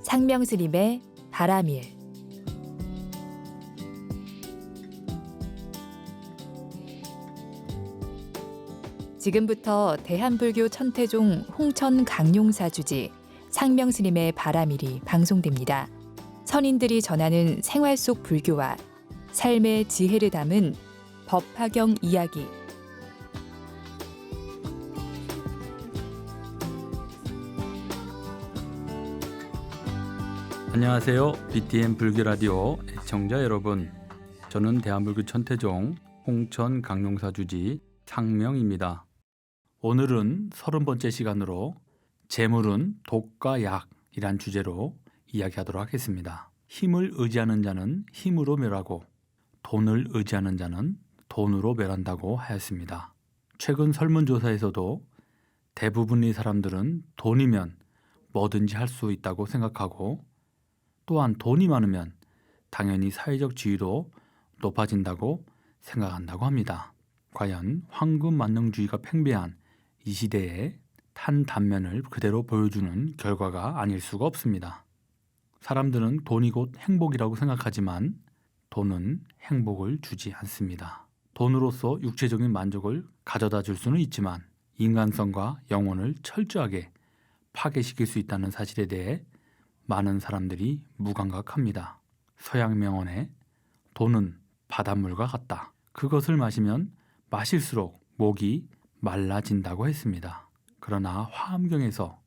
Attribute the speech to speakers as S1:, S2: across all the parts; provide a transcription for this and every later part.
S1: 상명스님의 바람일. 지금부터 대한불교 천태종 홍천 강용사 주지 상명스님의 바람일이 방송됩니다. 선인들이 전하는 생활 속 불교와 삶의 지혜를 담은 법화경 이야기.
S2: 안녕하세요. BTN 불교라디오 애청자 여러분. 저는 대한불교 천태종 홍천 강용사 주지 상명입니다. 오늘은 30번째 시간으로 재물은 독과 약이란 주제로 이야기하도록 하겠습니다. 힘을 의지하는 자는 힘으로 멸하고 돈을 의지하는 자는 돈으로 멸한다고 하였습니다. 최근 설문조사에서도 대부분의 사람들은 돈이면 뭐든지 할 수 있다고 생각하고, 또한 돈이 많으면 당연히 사회적 지위도 높아진다고 생각한다고 합니다. 과연 황금만능주의가 팽배한 이 시대에 한 단면을 그대로 보여주는 결과가 아닐 수가 없습니다. 사람들은 돈이 곧 행복이라고 생각하지만 돈은 행복을 주지 않습니다. 돈으로서 육체적인 만족을 가져다 줄 수는 있지만 인간성과 영혼을 철저하게 파괴시킬 수 있다는 사실에 대해 많은 사람들이 무감각합니다. 서양 명언에 돈은 바닷물과 같다. 그것을 마시면 마실수록 목이 말라진다고 했습니다. 그러나 화엄경에서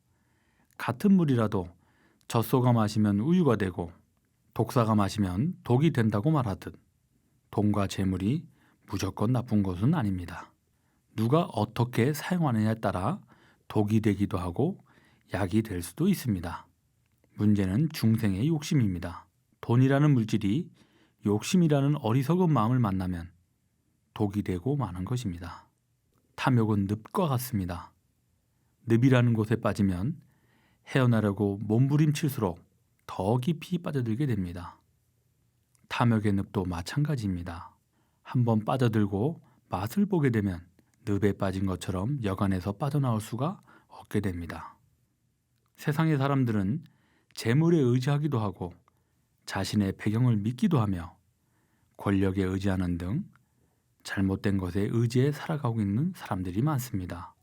S2: 같은 물이라도 젖소가 마시면 우유가 되고 독사가 마시면 독이 된다고 말하듯 돈과 재물이 무조건 나쁜 것은 아닙니다. 누가 어떻게 사용하느냐에 따라 독이 되기도 하고 약이 될 수도 있습니다. 문제는 중생의 욕심입니다. 돈이라는 물질이 욕심이라는 어리석은 마음을 만나면 독이 되고 마는 것입니다. 탐욕은 늪과 같습니다. 늪이라는 곳에 빠지면 헤어나려고 몸부림칠수록 더 깊이 빠져들게 됩니다. 탐욕의 늪도 마찬가지입니다. 한번 빠져들고 맛을 보게 되면 늪에 빠진 것처럼 여간에서 빠져나올 수가 없게 됩니다. 세상의 사람들은 재물에 의지하기도 하고 자신의 배경을 믿기도 하며 권력에 의지하는 등 잘못된 것에 의지해 살아가고 있는 사람들이 많습니다.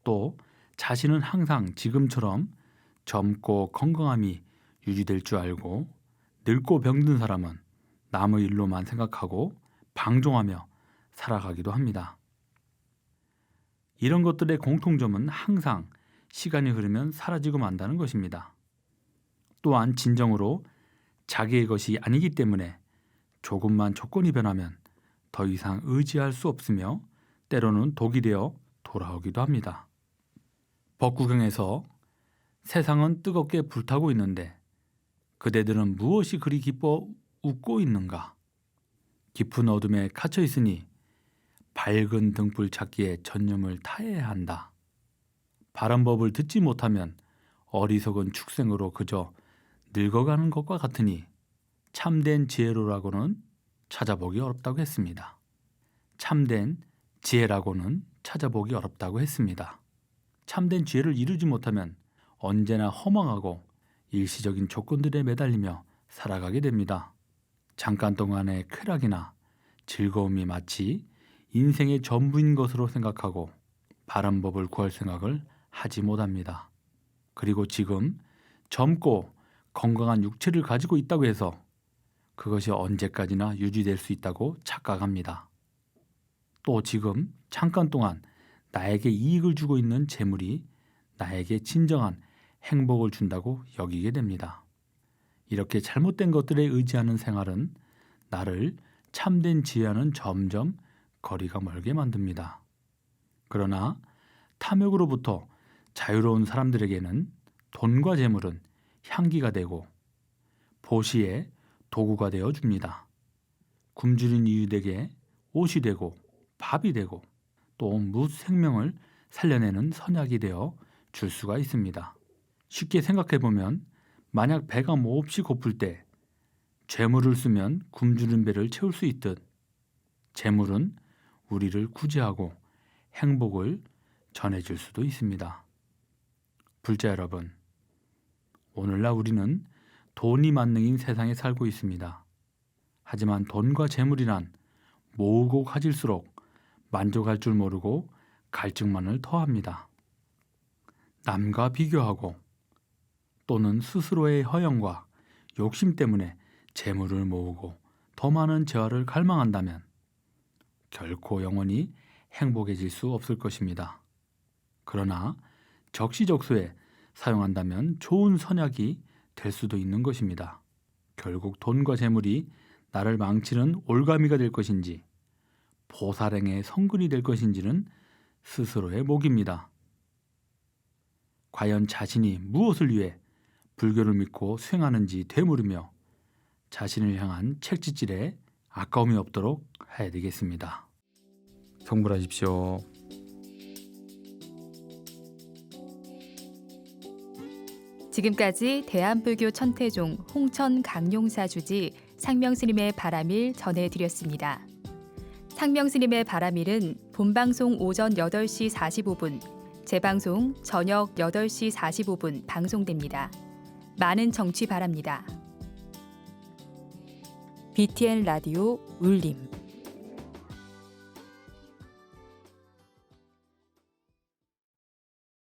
S2: 또 자신은 항상 지금처럼 젊고 건강함이 유지될 줄 알고 늙고 병든 사람은 남의 일로만 생각하고 방종하며 살아가기도 합니다. 이런 것들의 공통점은 항상 시간이 흐르면 사라지고 만다는 것입니다. 또한 진정으로 자기의 것이 아니기 때문에 조금만 조건이 변하면 더 이상 의지할 수 없으며 때로는 독이 되어 돌아오기도 합니다. 법구경에서 세상은 뜨겁게 불타고 있는데 그대들은 무엇이 그리 기뻐 웃고 있는가? 깊은 어둠에 갇혀 있으니 밝은 등불 찾기에 전념을 다해야 한다. 바른 법을 듣지 못하면 어리석은 축생으로 그저 늙어가는 것과 같으니 참된 지혜로라고는 찾아보기 어렵다고 했습니다. 참된 지혜라고는 찾아보기 어렵다고 했습니다. 참된 지혜를 이루지 못하면 언제나 허망하고 일시적인 조건들에 매달리며 살아가게 됩니다. 잠깐 동안의 쾌락이나 즐거움이 마치 인생의 전부인 것으로 생각하고 바른 법을 구할 생각을 하지 못합니다. 그리고 지금 젊고 건강한 육체를 가지고 있다고 해서 그것이 언제까지나 유지될 수 있다고 착각합니다. 또 지금 잠깐 동안 나에게 이익을 주고 있는 재물이 나에게 진정한 행복을 준다고 여기게 됩니다. 이렇게 잘못된 것들에 의지하는 생활은 나를 참된 지혜와는 점점 거리가 멀게 만듭니다. 그러나 탐욕으로부터 자유로운 사람들에게는 돈과 재물은 향기가 되고 보시의 도구가 되어 줍니다. 굶주린 이웃에게 옷이 되고 밥이 되고 또 무생명을 살려내는 선약이 되어 줄 수가 있습니다. 쉽게 생각해보면 만약 배가 몹시 고플 때 재물을 쓰면 굶주린 배를 채울 수 있듯 재물은 우리를 구제하고 행복을 전해줄 수도 있습니다. 불자 여러분, 오늘날 우리는 돈이 만능인 세상에 살고 있습니다. 하지만 돈과 재물이란 모으고 가질수록 만족할 줄 모르고 갈증만을 더합니다. 남과 비교하고 또는 스스로의 허영과 욕심 때문에 재물을 모으고 더 많은 재화를 갈망한다면 결코 영원히 행복해질 수 없을 것입니다. 그러나 적시적소에 사용한다면 좋은 선약이 될 수도 있는 것입니다. 결국 돈과 재물이 나를 망치는 올가미가 될 것인지 보살행의 성근이 될 것인지는 스스로의 몫입니다. 과연 자신이 무엇을 위해 불교를 믿고 수행하는지 되물으며 자신을 향한 책짓질에 아까움이 없도록 해야 되겠습니다. 성불하십시오.
S1: 지금까지 대한불교 천태종 홍천 강용사 주지 상명스님의 바라밀 전해드렸습니다. 상명스님의 바라밀은 본방송 오전 8시 45분, 재방송 저녁 8시 45분 방송됩니다. 많은 청취 바랍니다. BTN 라디오 울림.